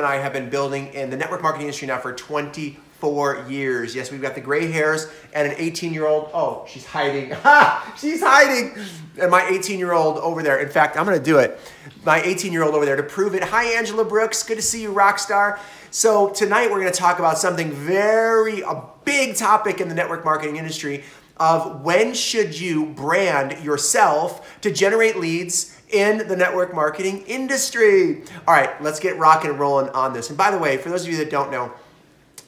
and I have been building in the network marketing industry now for 24 years. Yes, we've got the gray hairs and an 18-year-old. Oh, she's hiding. Ha! She's hiding. And my 18-year-old over there. In fact, I'm going to do it. My 18-year-old over there to prove it. Hi, Angela Brooks. Good to see you, rock star. So tonight we're going to talk about something a big topic in the network marketing industry of when should you brand yourself to generate leads in the network marketing industry. All right, let's get rocking and rolling on this. And by the way, for those of you that don't know,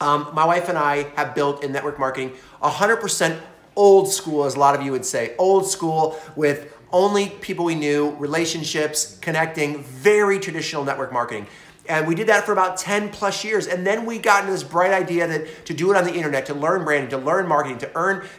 my wife and I have built in network marketing 100% old school, as a lot of you would say. Old school with only people we knew, relationships, connecting, very traditional network marketing. And we did that for about 10 plus years. And then we got into this bright idea that to do it on the internet, to learn branding, to learn marketing,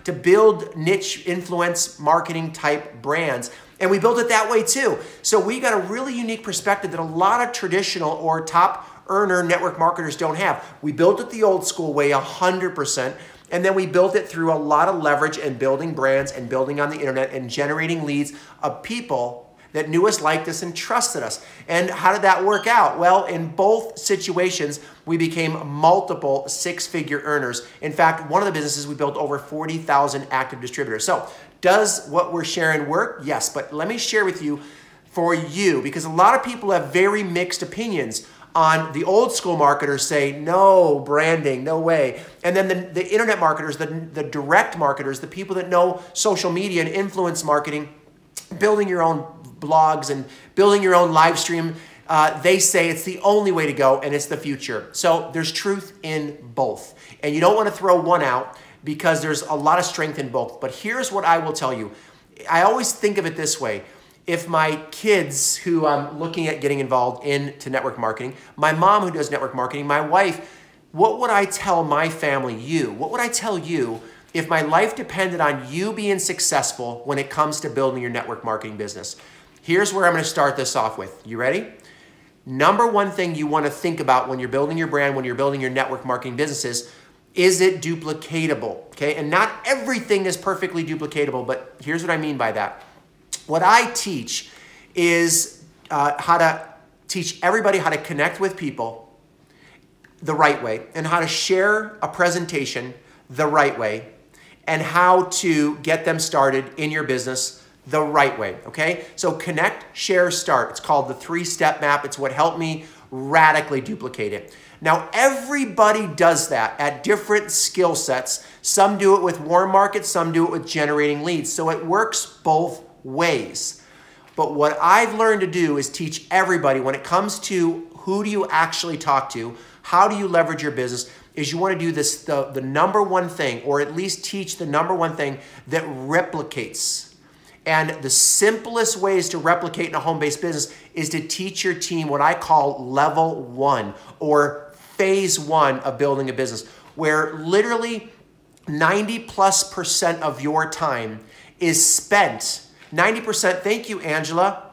to build niche influence marketing type brands. And we built it that way too. So we got a really unique perspective that a lot of traditional or top earner network marketers don't have. We built it the old school way 100%. And then we built it through a lot of leverage and building brands and building on the internet and generating leads of people that knew us, liked us, and trusted us. And how did that work out? Well, in both situations, we became multiple six-figure earners. In fact, one of the businesses, we built over 40,000 active distributors. So does what we're sharing work? Yes, but let me share with you for you, because a lot of people have very mixed opinions on the old school marketers say, no branding, no way. And then the internet marketers, the direct marketers, the people that know social media and influence marketing, building your own blogs and building your own live stream, they say it's the only way to go and it's the future. So there's truth in both. And you don't want to throw one out because there's a lot of strength in both. But here's what I will tell you. I always think of it this way. If my kids who I'm looking at getting involved into network marketing, my mom who does network marketing, my wife, what would I tell my family, you? What would I tell you if my life depended on you being successful when it comes to building your network marketing business? Here's where I'm going to start this off with. You ready? Number one thing you want to think about when you're building your brand, when you're building your network marketing businesses, is it duplicatable? Okay, and not everything is perfectly duplicatable, but here's what I mean by that. What I teach is how to teach everybody how to connect with people the right way and how to share a presentation the right way and how to get them started in your business the right way, okay? So connect, share, start. It's called the 3-step map. It's what helped me radically duplicate it. Now, everybody does that at different skill sets. Some do it with warm markets, some do it with generating leads. So it works both ways. But what I've learned to do is teach everybody when it comes to who do you actually talk to, how do you leverage your business, is you want to do this, the number one thing, or at least teach the number one thing that replicates. And the simplest ways to replicate in a home-based business is to teach your team what I call level 1 or phase 1 of building a business, where literally 90+% of your time is spent. 90%, thank you, Angela.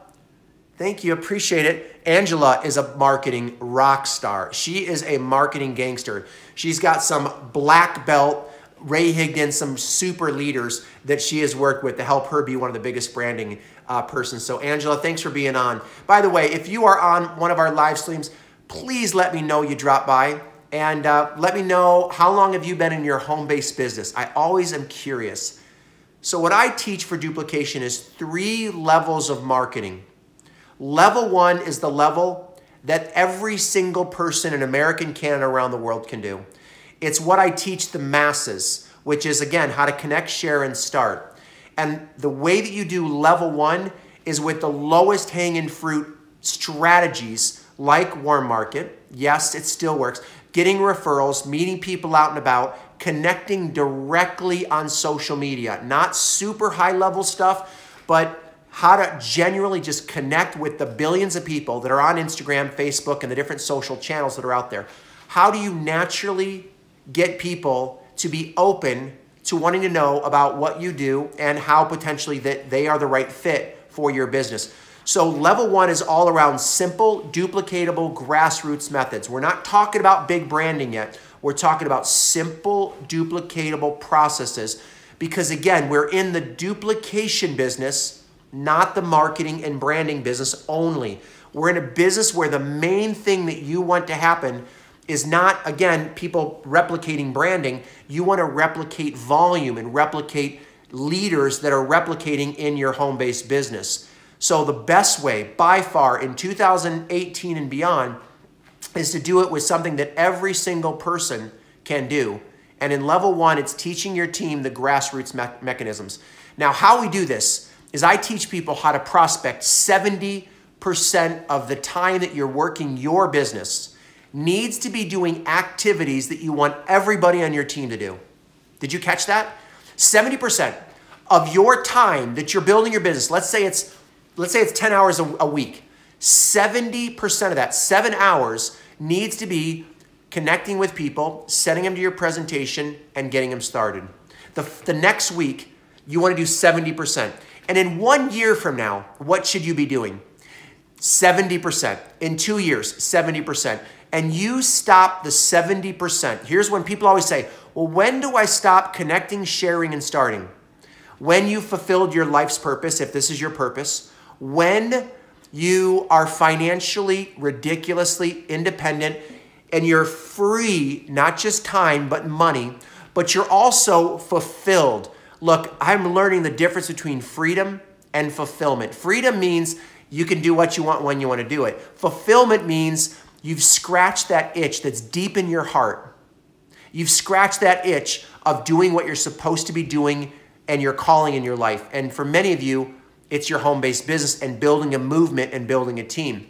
Thank you, appreciate it. Angela is a marketing rock star. She is a marketing gangster. She's got some black belt, Ray Higdon, some super leaders that she has worked with to help her be one of the biggest branding persons. So Angela, thanks for being on. By the way, if you are on one of our live streams, please let me know you dropped by and let me know how long have you been in your home-based business. I always am curious. So what I teach for duplication is 3 levels of marketing. Level 1 is the level that every single person in America and Canada around the world can do. It's what I teach the masses, which is, again, how to connect, share, and start. And the way that you do level 1 is with the lowest hanging fruit strategies like warm market. Yes, it still works. Getting referrals, meeting people out and about, connecting directly on social media. Not super high level stuff, but how to genuinely just connect with the billions of people that are on Instagram, Facebook, and the different social channels that are out there. How do you naturally get people to be open to wanting to know about what you do and how potentially that they are the right fit for your business? So level 1 is all around simple, duplicatable, grassroots methods. We're not talking about big branding yet. We're talking about simple, duplicatable processes because, again, we're in the duplication business, not the marketing and branding business only. We're in a business where the main thing that you want to happen is not, again, people replicating branding. You want to replicate volume and replicate leaders that are replicating in your home-based business. So the best way, by far, in 2018 and beyond, is to do it with something that every single person can do. And in level 1, it's teaching your team the grassroots mechanisms. Now, how we do this is I teach people how to prospect 70% of the time that you're working your business needs to be doing activities that you want everybody on your team to do. Did you catch that? 70% of your time that you're building your business, let's say it's 10 hours a week, 70% of that, 7 hours, needs to be connecting with people, setting them to your presentation, and getting them started. The next week, you want to do 70%. And in 1 year from now, what should you be doing? 70%. In 2 years, 70%. And you stop the 70%. Here's when people always say, well, when do I stop connecting, sharing, and starting? When you fulfilled your life's purpose, if this is your purpose. When you are financially, ridiculously independent, and you're free, not just time, but money, but you're also fulfilled. Look, I'm learning the difference between freedom and fulfillment. Freedom means you can do what you want when you want to do it. Fulfillment means you've scratched that itch that's deep in your heart. You've scratched that itch of doing what you're supposed to be doing and your calling in your life. And for many of you, it's your home-based business and building a movement and building a team.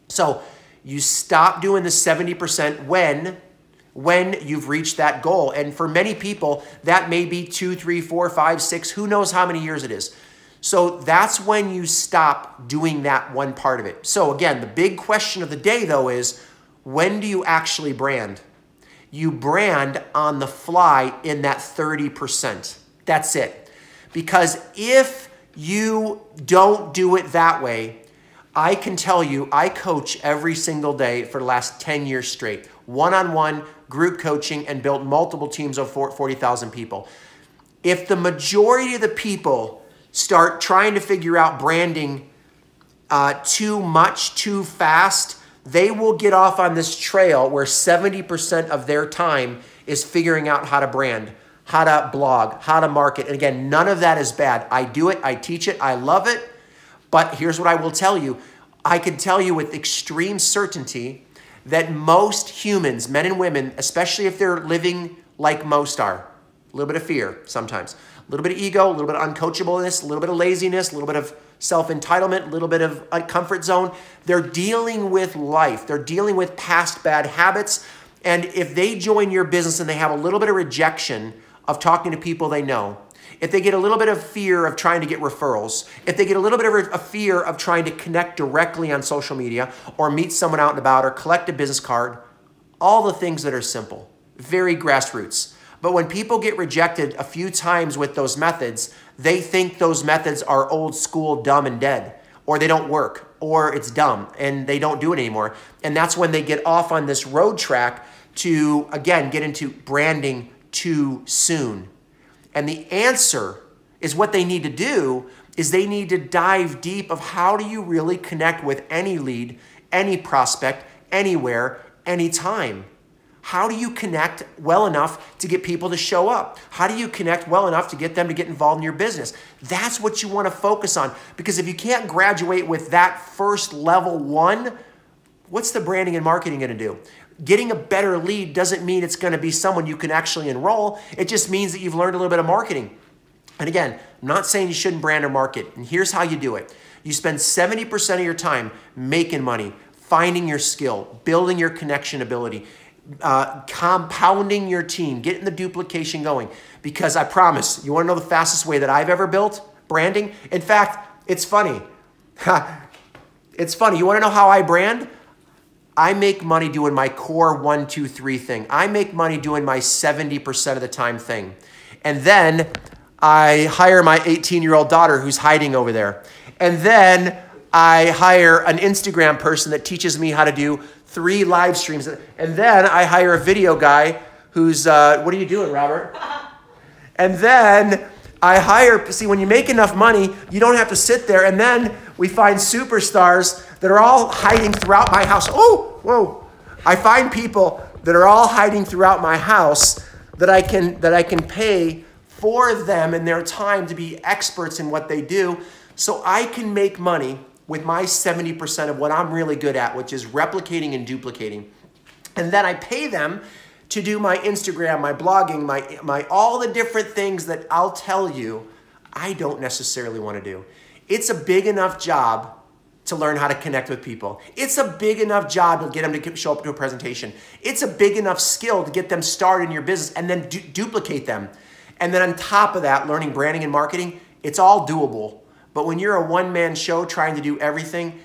So you stop doing the 70% when you've reached that goal. And for many people, that may be 2, 3, 4, 5, 6, who knows how many years it is. So that's when you stop doing that one part of it. So again, the big question of the day though is, when do you actually brand? You brand on the fly in that 30%. That's it. Because if you don't do it that way, I can tell you, I coach every single day for the last 10 years straight. One-on-one group coaching and built multiple teams of 40,000 people. If the majority of the people start trying to figure out branding too much, too fast, they will get off on this trail where 70% of their time is figuring out how to brand, how to blog, how to market. And again, none of that is bad. I do it, I teach it, I love it. But here's what I will tell you. I can tell you with extreme certainty that most humans, men and women, especially if they're living like most are, a little bit of fear sometimes, a little bit of ego, a little bit of uncoachableness, a little bit of laziness, a little bit of self-entitlement, a little bit of a comfort zone. They're dealing with life. They're dealing with past bad habits. And if they join your business and they have a little bit of rejection of talking to people they know, if they get a little bit of fear of trying to get referrals, if they get a little bit of a fear of trying to connect directly on social media or meet someone out and about or collect a business card, all the things that are simple, very grassroots. But when people get rejected a few times with those methods, they think those methods are old school, dumb and dead, or they don't work, or it's dumb and they don't do it anymore. And that's when they get off on this road track to, again, get into branding too soon. And the answer is what they need to do is they need to dive deep of how do you really connect with any lead, any prospect, anywhere, anytime. How do you connect well enough to get people to show up? How do you connect well enough to get them to get involved in your business? That's what you want to focus on. Because if you can't graduate with that first level 1, what's the branding and marketing going to do? Getting a better lead doesn't mean it's going to be someone you can actually enroll. It just means that you've learned a little bit of marketing. And again, I'm not saying you shouldn't brand or market. And here's how you do it. You spend 70% of your time making money, finding your skill, building your connection ability, compounding your team, getting the duplication going. Because I promise, you want to know the fastest way that I've ever built branding? In fact, it's funny. It's funny. You want to know how I brand? I make money doing my core 1, 2, 3 thing. I make money doing my 70% of the time thing. And then I hire my 18-year-old daughter who's hiding over there. And then I hire an Instagram person that teaches me how to do 3 live streams. And then I hire a video guy who's, what are you doing, Robert? And then I hire, see, when you make enough money, you don't have to sit there. And then we find superstars that are all hiding throughout my house. Oh, whoa. I find people that are all hiding throughout my house that I can pay for them and their time to be experts in what they do, so I can make money with my 70% of what I'm really good at, which is replicating and duplicating. And then I pay them to do my Instagram, my blogging, my all the different things that I'll tell you I don't necessarily want to do. It's a big enough job to learn how to connect with people. It's a big enough job to get them to show up to a presentation. It's a big enough skill to get them started in your business and then duplicate them. And then on top of that, learning branding and marketing, it's all doable. But when you're a one-man show trying to do everything,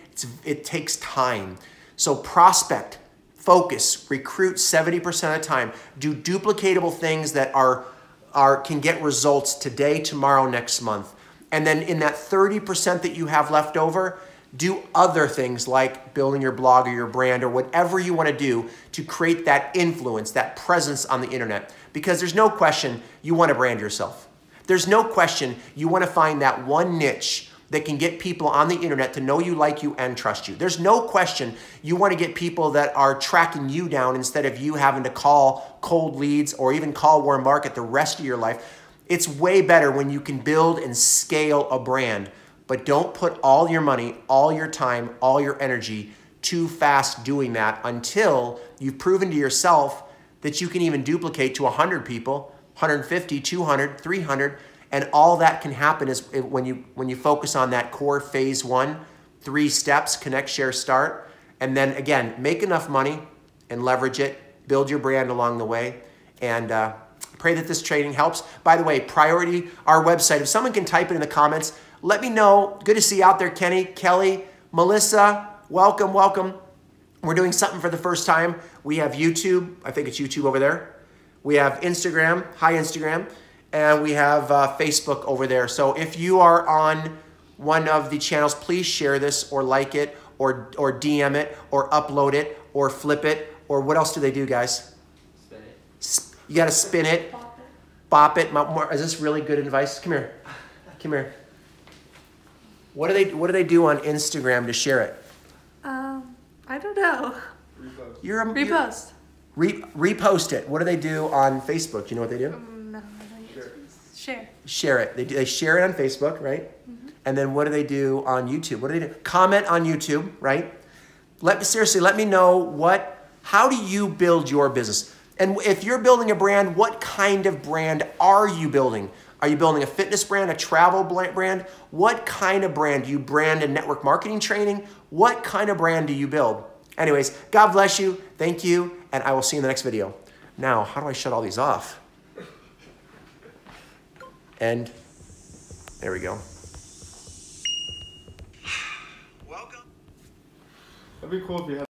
it takes time. So prospect, focus, recruit 70% of the time. Do duplicatable things that can get results today, tomorrow, next month. And then in that 30% that you have left over, do other things like building your blog or your brand or whatever you want to do to create that influence, that presence on the internet. Because there's no question you want to brand yourself. There's no question you want to find that one niche that can get people on the internet to know you, like you, and trust you. There's no question you want to get people that are tracking you down instead of you having to call cold leads or even call warm market the rest of your life. It's way better when you can build and scale a brand. But don't put all your money, all your time, all your energy too fast doing that until you've proven to yourself that you can even duplicate to 100 people, 150, 200, 300, and all that can happen is when you focus on that core phase 1, 3 steps, connect, share, start, and then again, make enough money and leverage it, build your brand along the way, and pray that this training helps. By the way, priority, our website, if someone can type it in the comments, let me know. Good to see you out there, Kenny, Kelly, Melissa. Welcome, welcome. We're doing something for the first time. We have YouTube. I think it's YouTube over there. We have Instagram. Hi, Instagram. And we have Facebook over there. So if you are on one of the channels, please share this or like it or DM it or upload it or flip it. Or what else do they do, guys? Spin it. You got to spin it. Bop it. Is this really good advice? Come here. Come here. What do they do on Instagram to share it? I don't know. Repost. Repost it. What do they do on Facebook? You know what they do? No. Share. Share it. They share it on Facebook, right? Mm-hmm. And then what do they do on YouTube? What do they do? Comment on YouTube, right? Seriously, let me know how do you build your business? And if you're building a brand, what kind of brand are you building? Are you building a fitness brand, a travel brand? What kind of brand? Do you brand and network marketing training? What kind of brand do you build? Anyways, God bless you. Thank you. And I will see you in the next video. Now, how do I shut all these off? And there we go. Welcome. That'd be cool if you had